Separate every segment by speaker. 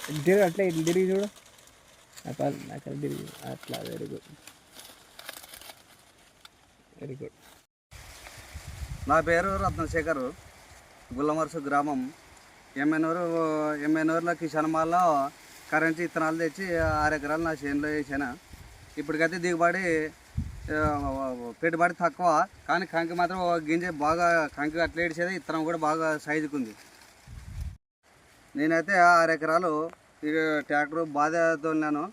Speaker 1: తిరిగి అట్లా ఇట్లా తిరిగి చూడు నాకు తిరిగి అట్లా వెరీ గుడ్ వెరీ గుడ్.
Speaker 2: నా పేరు రత్నశేఖర్, గుల్లమరుసు గ్రామం. ఎమ్మెనూరులో కిషన్మాల్లో కరెంట్ విత్తనాలు తెచ్చి 6 ఎకరాలు నా చేనులో వేసాను. ఇప్పటికైతే దిగుబడి పెట్టుబడి తక్కువ, కానీ కంకి మాత్రం గింజ బాగా కంకి అట్లా ఏడిచేది, విత్తనం కూడా బాగా సైజుకు ఉంది. నేనైతే 6 ఎకరాలు ట్రాక్టర్ బాధ తోలినాను.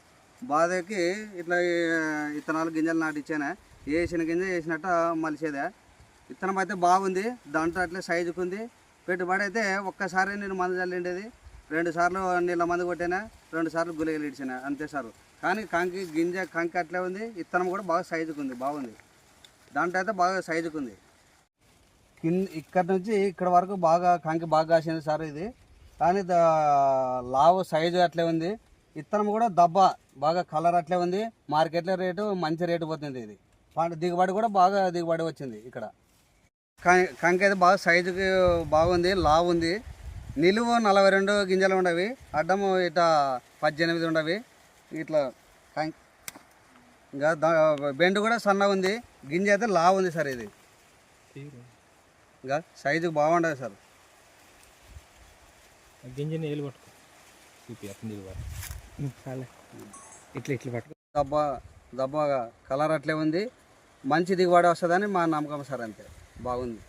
Speaker 2: బాధకి ఇట్లా విత్తనాలు గింజలు నాటిచ్చాను. వేసిన గింజ వేసినట్టు మలిసేదే. విత్తనం అయితే బాగుంది, దాంట్లో అట్లే సైజుకు ఉంది. పెట్టుబడి అయితే ఒక్కసారి నేను మందు చల్లిండేది, 2 సార్లు నీళ్ళ మందు కొట్టాను, 2 సార్లు గుళికలు ఇడిచాను అంతే సార్. కానీ కంకి గింజ కంకి అట్లే ఉంది, విత్తనం కూడా బాగా సైజుకు ఉంది, బాగుంది. దాంట్లో అయితే బాగా సైజుకు ఉంది. ఇక్కడ నుంచి ఇక్కడ వరకు బాగా కంకి బాగా కాసింది సార్ ఇది. కానీ లావు సైజు అట్లే ఉంది, విత్తనం కూడా దబ్బ బాగా కలర్ అట్లే ఉంది. మార్కెట్లో రేటు మంచి రేటు పోతుంది. ఇది దిగుబడి కూడా బాగా దిగుబడి వచ్చింది. ఇక్కడ కంకి అయితే బాగా సైజుకి బాగుంది, లావు ఉంది. నిలువు 42 గింజలు ఉండవి, అడ్డము ఇట్లా 18 ఉండవి. ఇట్లా ఇంకా బెండు కూడా సన్నగా ఉంది. గింజ అయితే లావు ఉంది సార్. ఇది ఇంకా సైజుకి బాగుండదు సార్.
Speaker 1: గింజని ఏలు పట్టుకో ఇట్లా ఇట్లా పట్టుకో.
Speaker 2: దబ్బ కలర్ అట్లే ఉంది, మంచి దిగుబడి వస్తుందని మా నమ్మకం సార్. అంతే బాగుంది.